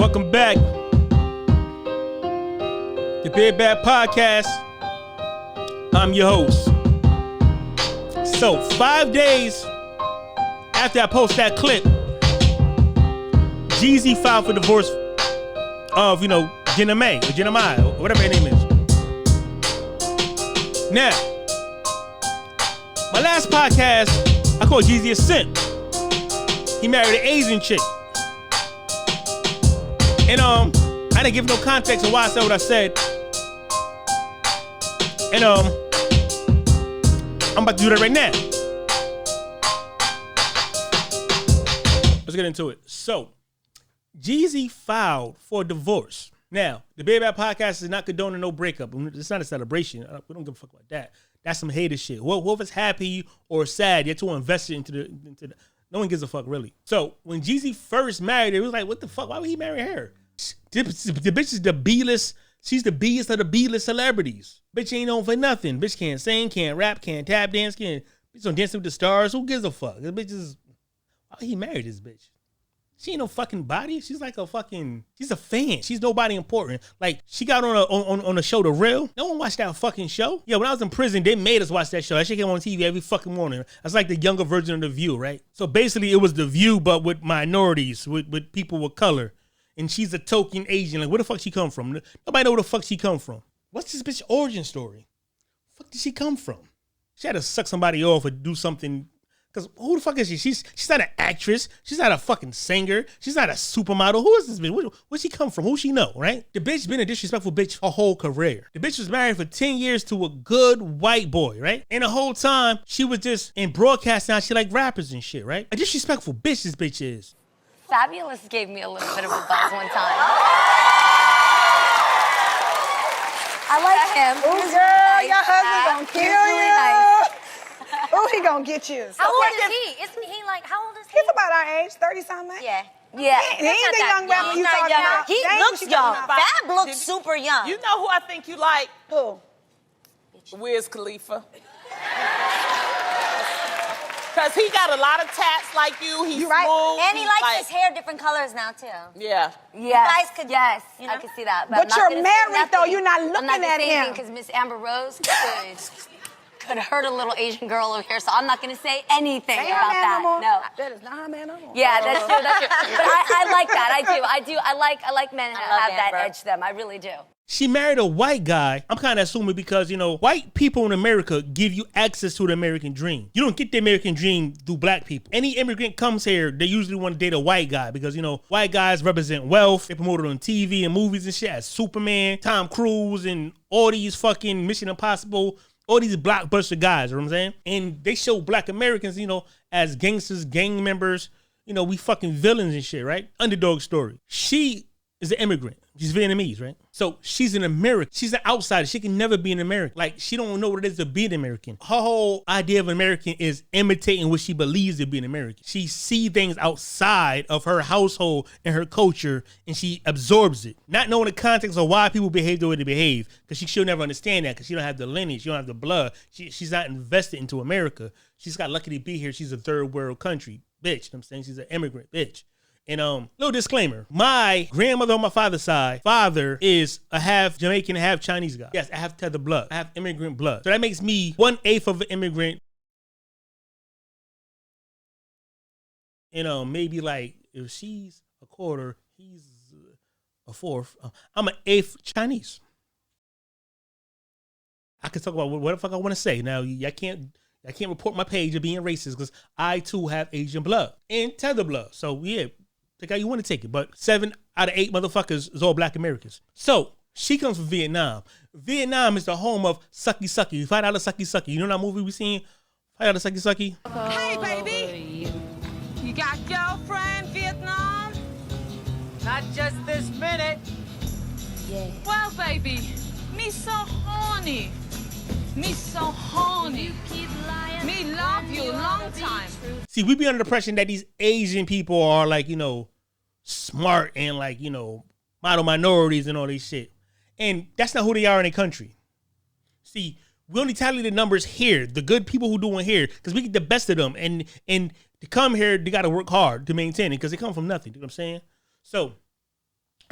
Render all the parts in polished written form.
Welcome back. The Big Bad Podcast. I'm your host. So 5 days after I post that clip, Jeezy filed for divorce of, Jeannie Mai or whatever her name is. Now, my last podcast, I called Jeezy a simp. He married an Asian chick. And I didn't give no context on why I said what I said. And I'm about to do that right now. Let's get into it. So, Jeezy filed for divorce. Now, the Big Bad Podcast is not condoning no breakup. It's not a celebration. We don't give a fuck about that. That's some hater shit. Whoever's happy or sad, you're too invested into the. No one gives a fuck, really. So, when Jeezy first married her, it was like, what the fuck? Why would he marry her? The bitch is the B-list. She's the B-list of the B-list celebrities. Bitch ain't known for nothing. Bitch can't sing, can't rap, can't tap dance, bitch don't dance with the stars. Who gives a fuck? This bitch is. Why would he marry this bitch? She ain't no fucking body. She's like she's a fan. She's nobody important. Like, she got on a show, The Real. No one watched that fucking show. Yeah, when I was in prison, they made us watch that show. That shit came on TV every fucking morning. That's like the younger version of The View, right? So basically, it was The View, but with minorities, with people with color. And she's a token Asian. Like, where the fuck she come from? Nobody know where the fuck she come from. What's this bitch origin story? Fuck did she come from? She had to suck somebody off or do something. Because who the fuck is she? She's not an actress. She's not a fucking singer. She's not a supermodel. Who is this bitch? Where'd she come from? Who she know, right? The bitch been a disrespectful bitch her whole career. The bitch was married for 10 years to a good white boy, right? And the whole time, she was just in broadcasting how she like rappers and shit, right? A disrespectful bitch this bitch is. Fabulous gave me a little bit of a buzz one time. I like him. Ooh, girl, your husband gonna kill you. Nice. Ooh, he gonna get you. How old is he? Isn't he like, how old is he? He's about our age, 30-something. Yeah. He ain't the young rapper you talking about. He looks young. Fab looks super young. You know who I think you like? Who? Wiz Khalifa. Because he got a lot of tats like you. He's right. smooth. And he likes his hair different colors now, too. Yeah. You guys could, I could see that. But you're married, though. You're not looking at him. Because Miss Amber Rose could hurt a little Asian girl over here, so I'm not going to say anything about that. No. That is not her man no more. Yeah, that's true. But I like that. I do. I like men who have that edge to them. I really do. She married a white guy. I'm kind of assuming because, white people in America give you access to the American dream. You don't get the American dream through black people. Any immigrant comes here, they usually want to date a white guy because, white guys represent wealth. They promoted on TV and movies and shit as Superman, Tom Cruise, and all these fucking Mission Impossible, all these blockbuster guys, you know what I'm saying? And they show black Americans, as gangsters, gang members, we fucking villains and shit, right? Underdog story. She is an immigrant. She's Vietnamese, right? So she's an American. She's an outsider. She can never be an American. Like, she don't know what it is to be an American. Her whole idea of an American is imitating what she believes to be an American. She sees things outside of her household and her culture, and she absorbs it. Not knowing the context of why people behave the way they behave, because she'll never understand that, because she don't have the lineage, she don't have the blood. She's not invested into America. She's got lucky to be here. She's a third world country bitch. I'm saying she's an immigrant bitch. And little disclaimer, my grandmother on my father's side, father is a half Jamaican, half Chinese guy. Yes, I have tether blood. I have immigrant blood. So that makes me 1/8 of an immigrant. Maybe like if she's a quarter, he's a fourth. I'm an eighth Chinese. I can talk about what the fuck I want to say. Now, I can't report my page of being racist because I too have Asian blood and tether blood. So yeah. Take how you want to take it, but 7 out of 8 motherfuckers is all black Americans. So she comes from Vietnam. Vietnam is the home of sucky sucky. $5 sucky sucky. You know that movie we seen? $5 sucky sucky. Hey baby, you got girlfriend Vietnam? Not just this minute. Yeah. Well baby, me so horny. Me so horny. Me love you long time. See, we be under the impression that these Asian people are like, smart and like, model minorities and all this shit. And that's not who they are in their country. See, we only tally the numbers here, the good people who doing here, because we get the best of them. And to come here, they got to work hard to maintain it because they come from nothing. You know what I'm saying? So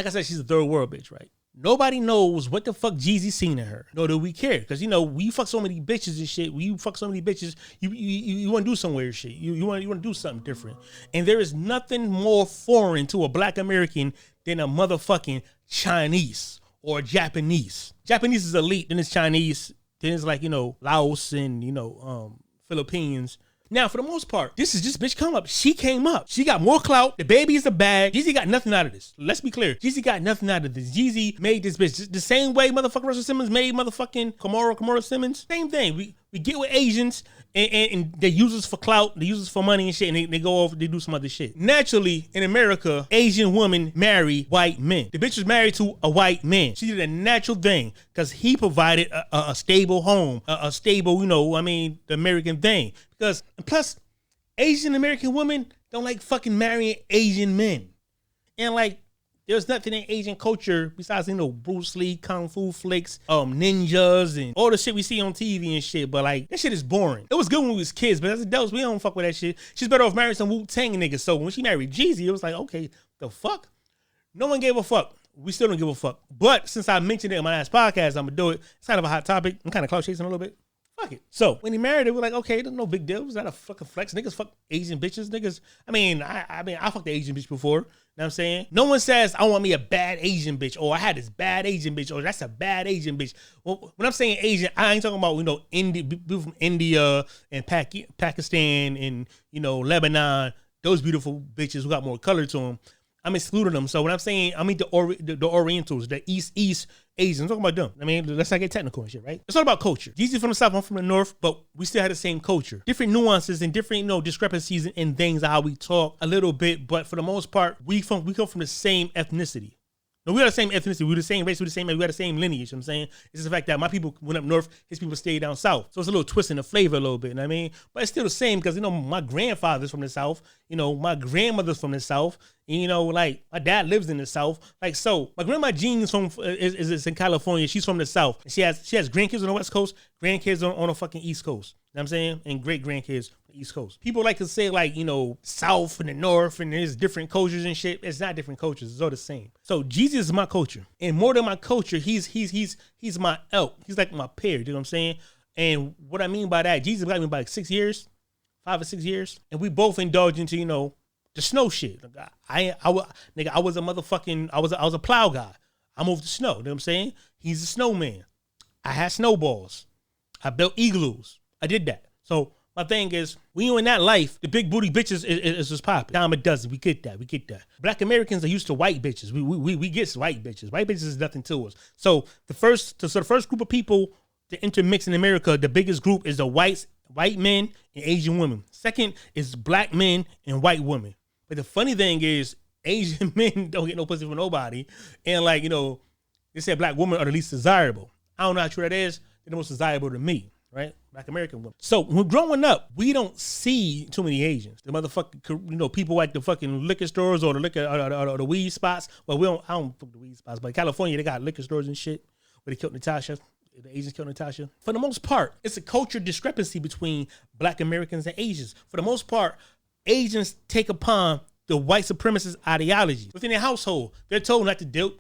like I said, she's a third world bitch, right? Nobody knows what the fuck Jeezy seen in her, nor do we care. Because, you know, we fuck so many bitches and shit. When you fuck so many bitches, you want to do some weird shit. You want to do something different. And there is nothing more foreign to a black American than a motherfucking Chinese or Japanese. Japanese is elite, then it's Chinese, then it's like, you know, Laos and, you know, Philippines. Now, for the most part, this bitch come up. She came up. She got more clout. The baby is a bag. Jeezy got nothing out of this. Let's be clear. Jeezy got nothing out of this. Jeezy made this bitch the same way motherfucking Russell Simmons made motherfucking Kamara Simmons. Same thing. We get with Asians and they use us for clout. They use us for money and shit. And they go off. They do some other shit. Naturally, in America, Asian women marry white men. The bitch was married to a white man. She did a natural thing because he provided a stable home, a stable, you know, I mean, the American thing. Because plus, Asian American women don't like fucking marrying Asian men. And like, there's nothing in Asian culture besides, you know, Bruce Lee, Kung Fu flicks, ninjas, and all the shit we see on TV and shit. But like, that shit is boring. It was good when we was kids, but as adults, we don't fuck with that shit. She's better off marrying some Wu-Tang niggas. So when she married Jeezy, it was like, okay, the fuck? No one gave a fuck. We still don't give a fuck. But since I mentioned it in my last podcast, I'm gonna do it. It's kind of a hot topic. I'm kind of clout chasing a little bit. Fuck it. So when he married her, we're like, okay, there's no big deal. Was that a fucking flex? Niggas fuck Asian bitches. Niggas. I mean, I fucked the Asian bitch before. You know what I'm saying? No one says I want me a bad Asian bitch, or I had this bad Asian bitch, or that's a bad Asian bitch. Well, when I'm saying Asian, I ain't talking about, you know, people from India and Pakistan and, you know, Lebanon. Those beautiful bitches who got more color to them. I'm excluding them. So when I'm saying, I mean the Orientals, the East Asians, I'm talking about them. I mean, let's not get technical and shit, right? It's all about culture. Jeezy from the South, I'm from the North, but we still had the same culture. Different nuances and different, you know, discrepancies and things, how we talk a little bit, but for the most part, we come from the same ethnicity. No, we are the same ethnicity. We're the same race. We got the same lineage. You know what I'm saying? It's just the fact that my people went up north, his people stayed down south. So it's a little twist in the flavor a little bit, you know what I mean? But it's still the same because, you know, my grandfather's from the South. You know, my grandmother's from the South. And, you know, like, my dad lives in the South. Like, so my grandma Jean is in California. She's from the South. And she has grandkids on the West Coast, grandkids on the fucking East Coast. You know what I'm saying? And great-grandkids on the East Coast. People like to say, like, you know, South and the North, and there's different cultures and shit. It's not different cultures. It's all the same. So Jesus is my culture. And more than my culture, he's my elk. He's like my peer. You know what I'm saying? And what I mean by that, Jesus got me by like 6 years, 5 or 6 years. And we both indulged into, you know, the snow shit. I was a motherfucking, I was a plow guy. I moved the snow. You know what I'm saying? He's a snowman. I had snowballs. I built igloos. I did that. So my thing is, when you in that life, the big booty bitches is just popping. Dime a dozen. We get that. Black Americans are used to white bitches. We get white bitches. White bitches is nothing to us. So the first group of people to intermix in America, the biggest group is the white men and Asian women. Second is black men and white women. But the funny thing is, Asian men don't get no pussy from nobody. And like, you know, they say black women are the least desirable. I don't know how true that is. They're the most desirable to me. Right? Black American women. So when growing up, we don't see too many Asians. The motherfucking, you know, people like the fucking liquor stores or the liquor or the weed spots. Well, I don't fuck the weed spots, but in California, they got liquor stores and shit where they killed Natasha. The Asians killed Natasha. For the most part, it's a culture discrepancy between black Americans and Asians. For the most part, Asians take upon the white supremacist ideology within their household. They're told not to deal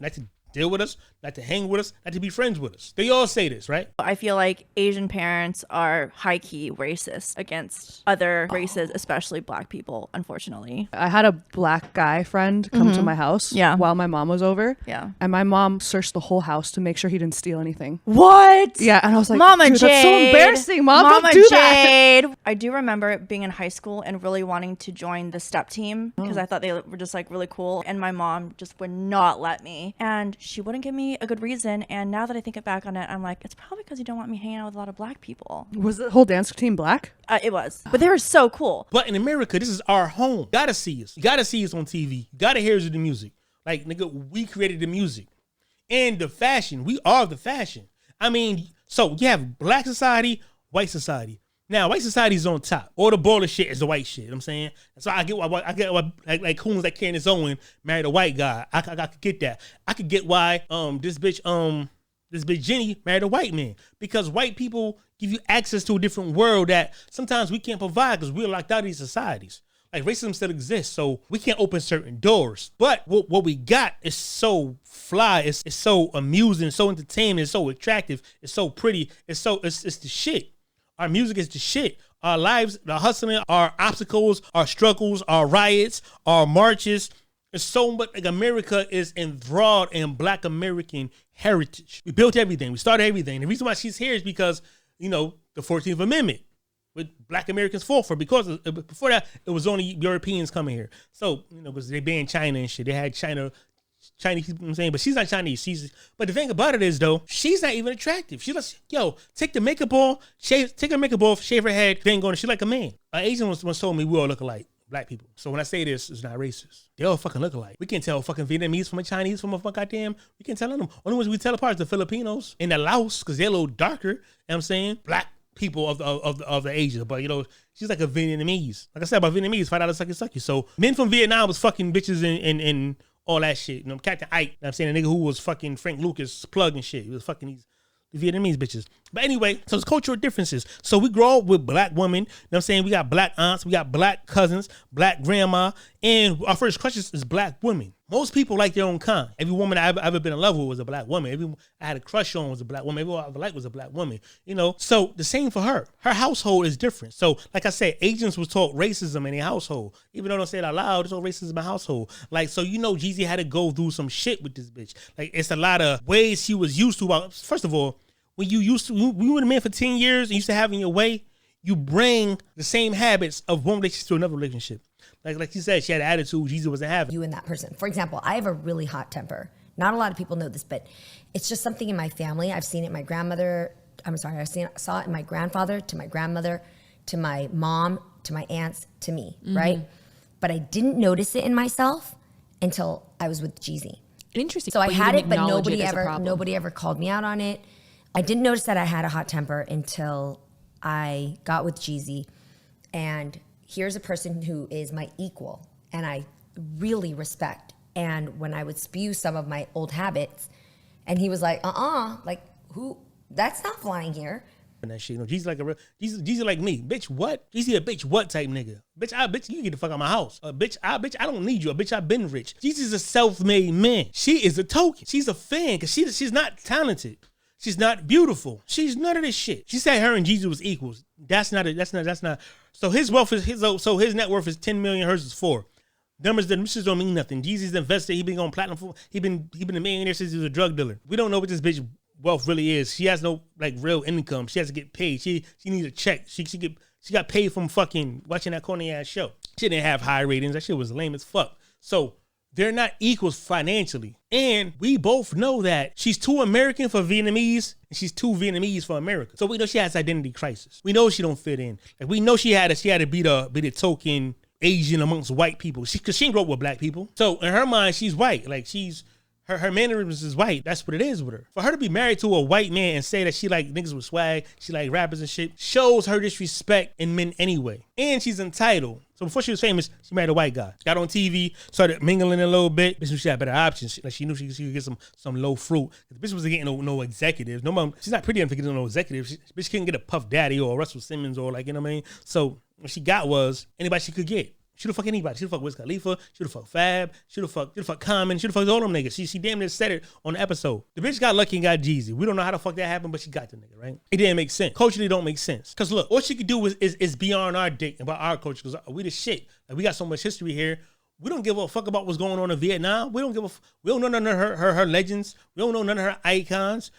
with us, not to hang with us, not to be friends with us. They all say this, right? I feel like Asian parents are high-key racist against other races, especially black people, unfortunately. I had a black guy friend come to my house while my mom was over. Yeah. And my mom searched the whole house to make sure he didn't steal anything. What? Yeah, and I was like, Mama dude, Jade. that's so embarrassing, Mom. Mama Don't do Jade. that. I do remember being in high school and really wanting to join the step team because I thought they were just like really cool. And my mom just would not let me. And she wouldn't give me a good reason. And now that I think back on it, I'm like, it's probably because you don't want me hanging out with a lot of black people. Was the whole dance team black? It was. But they were so cool. But in America, this is our home. You gotta see us. You gotta see us on TV. You gotta hear us with the music. Like, nigga, we created the music. And the fashion. We are the fashion. I mean, so you have black society, white society. Now, white society's on top. All the baller shit is the white shit. You know what I'm saying? So I get why like Coons like Candace Owen married a white guy. I could get that. I could get why this bitch Jeannie married a white man. Because white people give you access to a different world that sometimes we can't provide because we're locked out of these societies. Like racism still exists, so we can't open certain doors. But what we got is so fly, it's so amusing, so entertaining, it's so attractive, it's so pretty, it's the shit. Our music is the shit. Our lives, the hustling, our obstacles, our struggles, our riots, our marches. It's so much like America is enthralled in Black American heritage. We built everything. We started everything. The reason why she's here is because, the 14th Amendment. With Black Americans fought for, because before that it was only Europeans coming here. So because they banned China and shit, they had Chinese people. You know what I'm saying, but she's not Chinese. But the thing about it is though, she's not even attractive. She just take the makeup off, take her makeup off, shave her head, then go. She like a man. An Asian once told me we all look alike. Black people. So when I say this, it's not racist. They all fucking look alike. We can't tell fucking Vietnamese from a Chinese from a goddamn. We can't tell them. Only ones we tell apart is the Filipinos and the Laos because they're a little darker. You know what I'm saying? Black people of the Asia, but she's like a Vietnamese. Like I said about Vietnamese, $5 sucky. So men from Vietnam was fucking bitches and all that shit. Captain Ike. You know what I'm saying, the nigga who was fucking Frank Lucas plug and shit. He was fucking these Vietnamese bitches. But anyway, so it's cultural differences. So we grow up with Black women. You know what I'm saying? We got Black aunts, we got Black cousins, Black grandma, and our first crush is Black women. Most people like their own kind. Every woman I've ever been in love with was a Black woman. Every I had a crush on was a Black woman. Everyone I ever liked was a Black woman. So the same for her. Her household is different. So like I said, Asians was taught racism in their household. Even though they don't say it out loud, it's all racism in my household. Like, so Jeezy had to go through some shit with this bitch. Like, it's a lot of ways she was used to. First of all, when you were a man for 10 years and used to having your way, you bring the same habits of one relationship to another relationship. Like you said, she had an attitude Jeezy wasn't having. You and that person. For example, I have a really hot temper. Not a lot of people know this, but it's just something in my family. I've seen it in my grandmother. Saw it in my grandfather, to my grandmother, to my mom, to my aunts, to me, right? But I didn't notice it in myself until I was with Jeezy. Interesting. So I had it, but nobody ever called me out on it. I didn't notice that I had a hot temper until I got with Jeezy. And here's a person who is my equal and I really respect. And when I would spew some of my old habits, and he was like, like who? That's not flying here. And that shit, Jeezy like Jeezy like me, bitch. What? Jeezy a bitch. What type nigga? Bitch, you get the fuck out of my house. Bitch, I don't need you. Bitch, I've been rich. Jeezy's a self-made man. She is a token. She's a fan because she's not talented. She's not beautiful. She's none of this shit. She said her and Jeezy was equals. That's not. So his wealth is his net worth is 10 million. Hers is 4. Numbers don't mean nothing. Jeezy's invested. He been going platinum. He been a millionaire since he was a drug dealer. We don't know what this bitch wealth really is. She has no real income. She has to get paid. She needs a check. She got paid from fucking watching that corny ass show. She didn't have high ratings. That shit was lame as fuck. So they're not equals financially. And we both know that she's too American for Vietnamese and she's too Vietnamese for America. So we know she has identity crisis. We know she don't fit in. We know she had to be the token Asian amongst white people. Cause she didn't grow up with Black people. So in her mind, she's white. Her mannerisms is white. That's what it is with her. For her to be married to a white man and say that she like niggas with swag, she like rappers and shit, shows her disrespect in men anyway. And she's entitled. So before she was famous, she married a white guy. Got on TV, started mingling a little bit. Bitch knew she had better options. She knew she could get some low fruit. The bitch wasn't getting no executives. No mom, she's not pretty enough to get no executives. Bitch couldn't get a Puff Daddy or a Russell Simmons or you know what I mean? So what she got was anybody she could get. She'd have fucked anybody. She'd have fucked Wiz Khalifa. She'd have fucked Fab. She'd have fucked Common. She'd have fucked all them niggas. She damn near said it on the episode. The bitch got lucky and got Jeezy. We don't know how the fuck that happened, but she got the nigga, right? It didn't make sense. Culturally, don't make sense. Because look, all she could do is beyond our dick about our culture. Because we the shit. We got so much history here. We don't give a fuck about what's going on in Vietnam. We don't know none of her legends. We don't know none of her icons.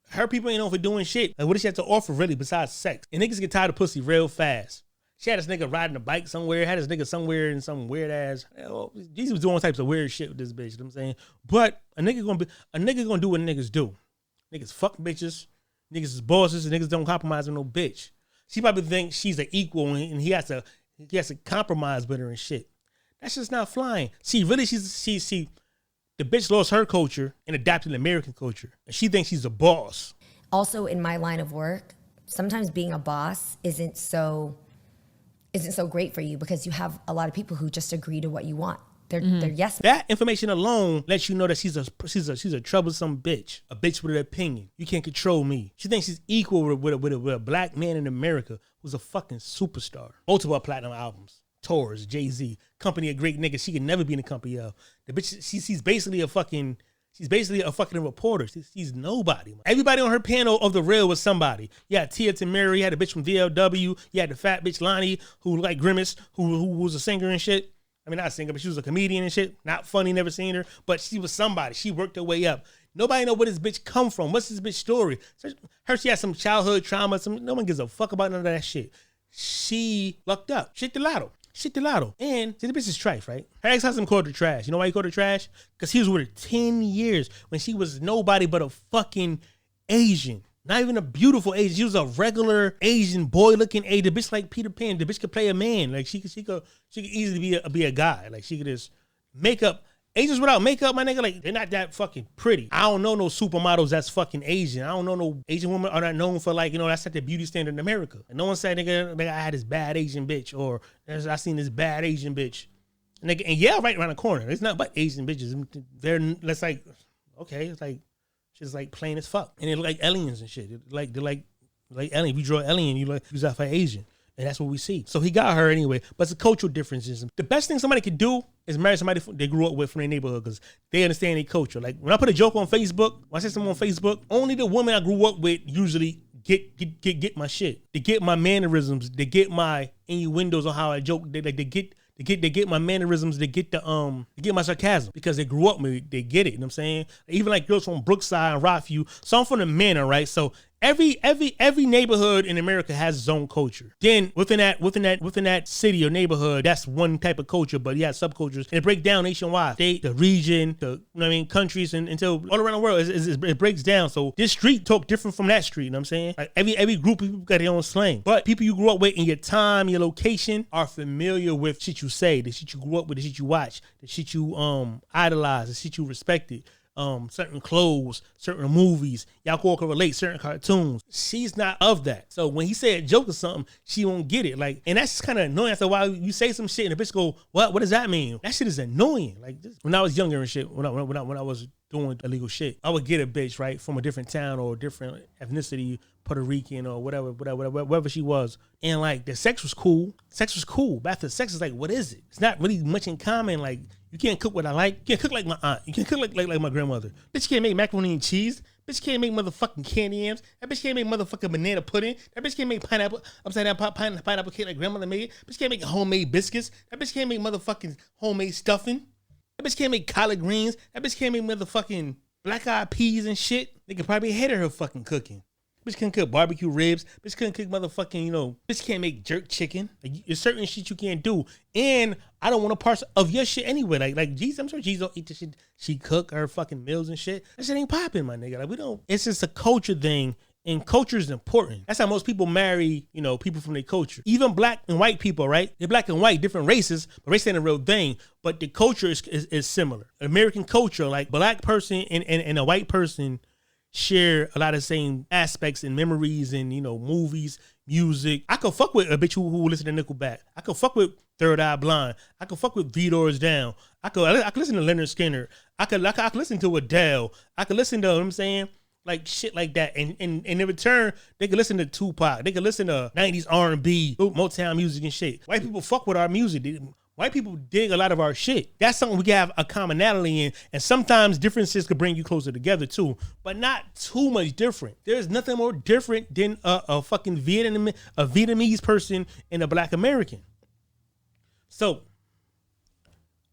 Her people ain't known for doing shit. What does she have to offer really besides sex? And niggas get tired of pussy real fast. She had this nigga riding a bike somewhere, had this nigga somewhere in some weird ass. Jeezy was doing all types of weird shit with this bitch, you know what I'm saying? But a nigga gonna do what niggas do. Niggas fuck bitches, niggas is bosses, and niggas don't compromise with no bitch. She probably thinks she's an equal and he has to compromise with her and shit. That's just not flying. See, really, the bitch lost her culture and adapted American culture. And she thinks she's a boss. Also, in my line of work, sometimes being a boss isn't so great for you because you have a lot of people who just agree to what you want. They're yes. That information alone lets you know that she's a troublesome bitch, a bitch with an opinion. You can't control me. She thinks she's equal with a Black man in America who's a fucking superstar. Multiple platinum albums, Taurus, Jay-Z, company of great niggas she could never be in the company of. The bitch, she's basically a fucking reporter. She's nobody. Everybody on her panel of The Real was somebody. You had Tia Tamera, you had a bitch from DLW, you had the fat bitch Lonnie, who like Grimace, who was a singer and shit. I mean, not a singer, but she was a comedian and shit. Not funny, never seen her, but she was somebody. She worked her way up. Nobody know where this bitch come from. What's this bitch story? She had some childhood trauma. No one gives a fuck about none of that shit. She lucked up. Shit the lotto. And see, the bitch is trash, right? Her ex-husband called her trash. You know why he called her trash? Because he was with her 10 years when she was nobody but a fucking Asian. Not even a beautiful Asian. She was a regular Asian boy-looking Asian. The bitch like Peter Pan. The bitch could play a man. Like she could easily be a guy. Like she could just make up. Asians without makeup, my nigga, like, they're not that fucking pretty. I don't know no supermodels that's fucking Asian. I don't know no Asian women are not known for, like, you know, that's not the beauty standard in America. And no one said, nigga, I had this bad Asian bitch, or I seen this bad Asian bitch. And yeah, right around the corner. It's not but Asian bitches. That's like, okay, it's like, shit's like plain as fuck. And they look like aliens and shit. They're like alien. If you draw an alien, you use that for Asian. And that's what we see. So he got her anyway. But it's a cultural differences. The best thing somebody could do is marry somebody they grew up with from their neighborhood because they understand their culture. Like when I put a joke on Facebook, when I say something on Facebook, only the women I grew up with usually get my shit. They get my mannerisms. They get my innuendos on how I joke. They get my mannerisms. They get my sarcasm because they grew up with me. They get it. You know what I'm saying? Even like girls from Brookside and Rockview. So I'm from the manor, right? So every neighborhood in America has its own culture. Then within that city or neighborhood, that's one type of culture, but you have subcultures. And it breaks down nationwide. State, the region, countries, and until all around the world, it breaks down. So this street talk different from that street, you know what I'm saying? Like every group of people got their own slang. But people you grew up with in your time, your location, are familiar with shit you say, the shit you grew up with, the shit you watch, the shit you idolize, the shit you respected. Certain clothes, certain movies, y'all can relate, certain cartoons. She's not of that. So when he said a joke or something, she won't get it. Like, and that's kind of annoying. After a while, you say some shit and the bitch go, what does that mean? That shit is annoying. Like when I was younger and shit, when I was doing illegal shit, I would get a bitch, right, from a different town or a different ethnicity, Puerto Rican or whatever she was. And like the sex was cool. But after sex is like, what is it? It's not really much in common. Like, you can't cook what I like. You can't cook like my aunt. You can't cook like my grandmother. Bitch can't make macaroni and cheese. Bitch can't make motherfucking candy yams. That bitch can't make motherfucking banana pudding. That bitch can't make pineapple, upside down pineapple cake like grandmother made. Bitch can't make homemade biscuits. That bitch can't make motherfucking homemade stuffing. That bitch can't make collard greens. That bitch can't make motherfucking black-eyed peas and shit. They could probably hate her fucking cooking. Bitch couldn't cook barbecue ribs. Bitch couldn't cook motherfucking, bitch can't make jerk chicken. Like, there's certain shit you can't do. And I don't want a part of your shit anyway. Like Jeezy, I'm sure Jeezy don't eat the shit she cook, her fucking meals and shit. That shit ain't popping, my nigga. Like, we don't, it's just a culture thing. And culture is important. That's how most people marry, people from their culture. Even black and white people, right? They're black and white, different races, but race ain't a real thing. But the culture is similar. American culture, like black person and a white person share a lot of the same aspects and memories and, movies, music. I could fuck with a bitch who listen to Nickelback. I could fuck with Third Eye Blind. I could fuck with Three Doors Down. I could listen to Leonard Skinner. I could listen to Adele. I could listen to, you know what I'm saying? Like shit like that. And in return, they could listen to Tupac. They could listen to 90s R&B, Motown music and shit. White people fuck with our music. White people dig a lot of our shit. That's something we can have a commonality in. And sometimes differences could bring you closer together too, but not too much different. There's nothing more different than a fucking Vietnamese person and a black American. So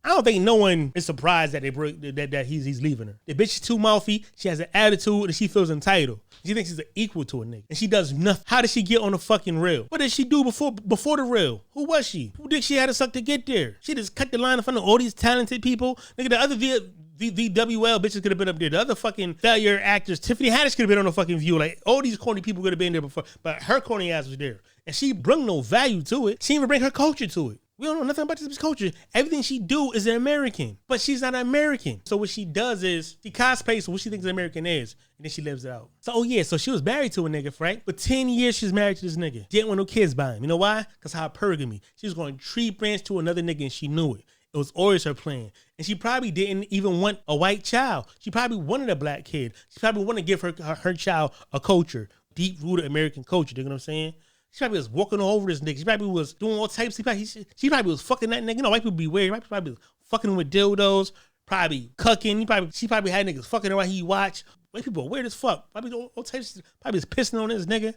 I don't think no one is surprised that that he's leaving her. The bitch is too mouthy. She has an attitude and she feels entitled. She thinks she's equal to a nigga. And she does nothing. How did she get on the fucking rail? What did she do before the rail? Who was she? Who did she have to suck to get there? She just cut the line in front of all these talented people. Nigga, the other VWL bitches could have been up there. The other fucking failure actors, Tiffany Haddish could have been on the fucking View. Like, all these corny people could have been there before. But her corny ass was there. And she brought no value to it. She didn't even bring her culture to it. We don't know nothing about this culture. Everything she do is an American, but she's not an American. So what she does is she cosplays what she thinks an American is, and then she lives it out. So she was married to a nigga, right? For 10 years, she's married to this nigga. She didn't want no kids by him. You know why? Because hypergamy. She was going tree branch to another nigga, and she knew it. It was always her plan. And she probably didn't even want a white child. She probably wanted a black kid. She probably wanted to give her child a culture, deep-rooted American culture. You know what I'm saying? She probably was walking all over this nigga. She probably was doing all types. She probably was fucking that nigga. You know, white people be weird. She probably was fucking with dildos, probably cucking. She probably had niggas fucking her while he watch. White people are weird as fuck. Probably doing all types. Probably was pissing on this nigga.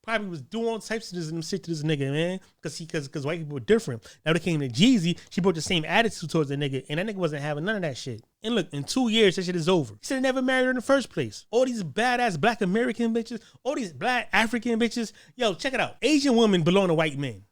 Probably was doing all types of this shit to this nigga, man. Because white people were different. Now they came to Jeezy, she brought the same attitude towards the nigga, and that nigga wasn't having none of that shit. And look, in 2 years, that shit is over. He should have never married her in the first place. All these badass black American bitches, all these black African bitches. Yo, check it out. Asian women belong to white men.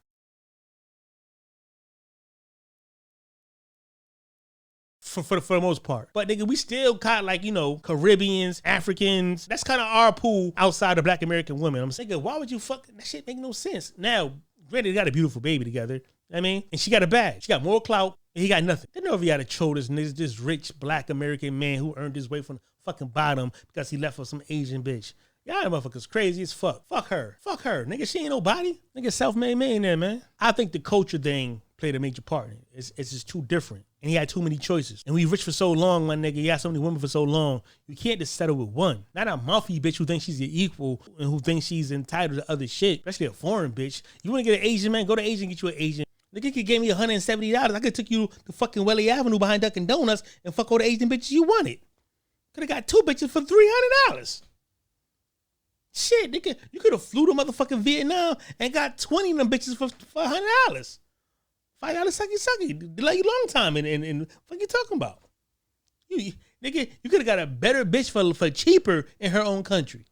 For the most part. But nigga, we still caught like, you know, Caribbeans, Africans. That's kind of our pool outside of black American women. I'm saying, why would you that shit make no sense? Now, granted, they got a beautiful baby together. I mean, and she got a bag. She got more clout and he got nothing. They know if he had a chose this rich black American man who earned his way from the fucking bottom because he left for some Asian bitch. Y'all motherfuckers crazy as fuck. Fuck her. Fuck her. Nigga, she ain't nobody. Nigga, self-made millionaire, man. I think the culture thing played a major part in it. It's just too different. And he had too many choices. And we rich for so long, my nigga. You had so many women for so long. You can't just settle with one. Not a mouthy bitch who thinks she's your equal and who thinks she's entitled to other shit. Especially a foreign bitch. You want to get an Asian man? Go to Asian and get you an Asian. Nigga could give me $170. I could take you to fucking Welly Avenue behind Dunkin' Donuts and fuck all the Asian bitches you wanted. Could have got 2 bitches for $300. Shit, nigga, you could have flew to motherfucking Vietnam and got 20 of them bitches for $100. $5 sucky. Delay you long time and what you talking about? Nigga, you could have got a better bitch for cheaper in her own country.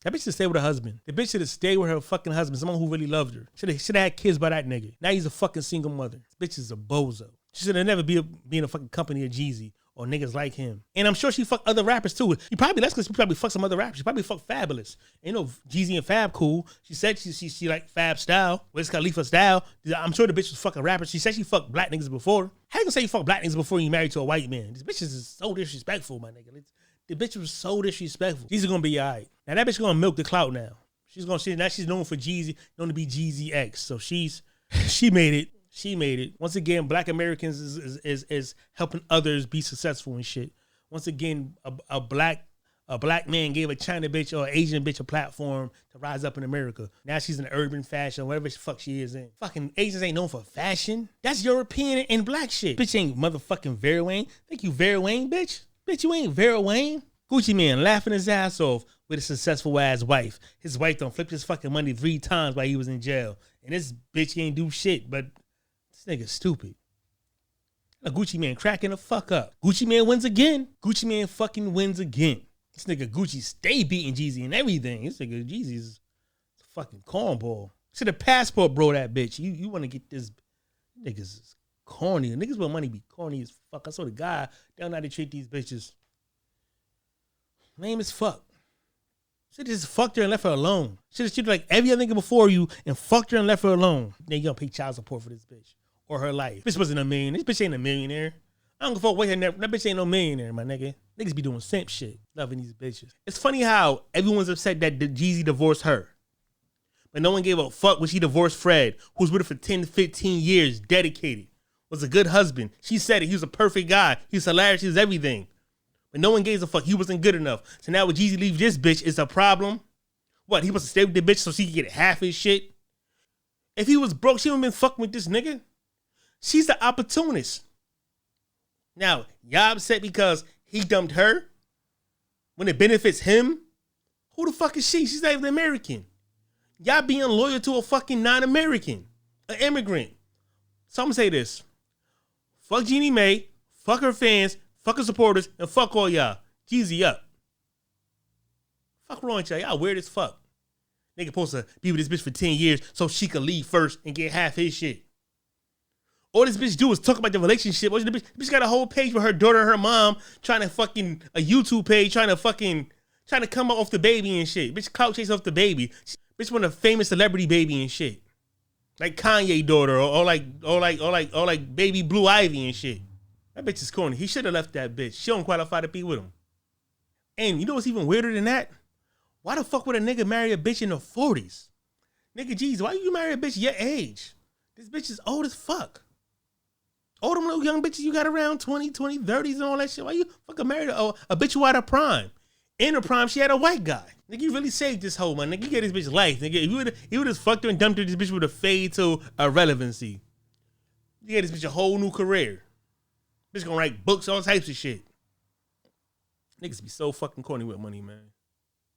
That bitch should stay with her husband. The bitch should have stayed with her fucking husband, someone who really loved her. Should have had kids by that nigga. Now he's a fucking single mother. This bitch is a bozo. She should have never be in a fucking company of Jeezy or niggas like him. And I'm sure she fucked other rappers too. That's because she probably fucked some other rappers. She probably fucked Fabulous. You know, Jeezy and Fab cool. She said she like Fab style. Wiz Khalifa style. I'm sure the bitch was fucking rappers. She said she fucked black niggas before. How you gonna say you fucked black niggas before you married to a white man? These bitches is so disrespectful, my nigga. The bitch was so disrespectful. Jeezy gonna be all right. Now that bitch gonna milk the clout now. She's known for Jeezy, known to be Jeezy X. So she made it. She made it. Once again, black Americans is helping others be successful and shit. Once again, a black man gave a China bitch or Asian bitch a platform to rise up in America. Now she's in urban fashion, whatever the fuck she is in. Fucking Asians ain't known for fashion. That's European and black shit. Bitch ain't motherfucking Vera Wang. Think you Vera Wang, bitch? Bitch, you ain't Vera Wang. Gucci man laughing his ass off with a successful ass wife. His wife done flipped his fucking money 3 times while he was in jail. And this bitch ain't do shit, but this nigga's stupid. A Gucci man cracking the fuck up. Gucci man wins again. Gucci man fucking wins again. This nigga Gucci stay beating Jeezy and everything. This nigga Jeezy's a fucking cornball. Should have passport bro that bitch. You want to get this. Niggas is corny. Niggas with money be corny as fuck. I saw the guy. They don't know how to treat these bitches. Lame as fuck. Should just fucked her and left her alone. Should have treated like every other nigga before you and fucked her and left her alone. Then you gonna pay child support for this bitch or her life. Bitch wasn't a millionaire. This bitch ain't a millionaire. I don't give a fuck what that bitch ain't no millionaire, my nigga. Niggas be doing simp shit, loving these bitches. It's funny how everyone's upset that Jeezy divorced her. But no one gave a fuck when she divorced Fred, who was with her for 10 to 15 years, dedicated, was a good husband. She said it. He was a perfect guy. He was hilarious. He was everything. But no one gave a fuck. He wasn't good enough. So now when Jeezy leaves this bitch, it's a problem. What, he must to stay with the bitch so she can get half his shit? If he was broke, she wouldn't been fucking with this nigga. She's the opportunist. Now, y'all upset because he dumped her when it benefits him? Who the fuck is she? She's not even American. Y'all being loyal to a fucking non-American, an immigrant. So I'm gonna say this. Fuck Jeannie Mai, fuck her fans, fuck her supporters, and fuck all y'all. Jeezy up. Fuck wrong with y'all. Y'all weird as fuck. Nigga supposed to be with this bitch for 10 years so she could leave first and get half his shit. All this bitch do is talk about the relationship. The bitch got a whole page with her daughter and her mom trying to fucking, a YouTube page trying to come off the baby and shit. Bitch clout chase off the baby. Bitch want a famous celebrity baby and shit. Like Kanye daughter or like baby Blue Ivy and shit. That bitch is corny. He should have left that bitch. She don't qualify to be with him. And you know what's even weirder than that? Why the fuck would a nigga marry a bitch in the 40s? Nigga, Jeezy, why you marry a bitch your age? This bitch is old as fuck. All them little young bitches you got around 20, 30s and all that shit. Why you fucking married a bitch who out of prime? In her prime, she had a white guy. Nigga, you really saved this hoe, man. Nigga, you gave this bitch life. Nigga, if you would have fucked her and dumped her, this bitch would have faded to irrelevancy. You gave this bitch a whole new career. Bitch gonna write books, all types of shit. Niggas be so fucking corny with money, man.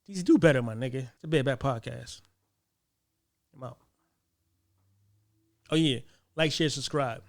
These do better, my nigga. It's a Bad Bad Podcast. I'm out. Oh, yeah. Like, share, subscribe.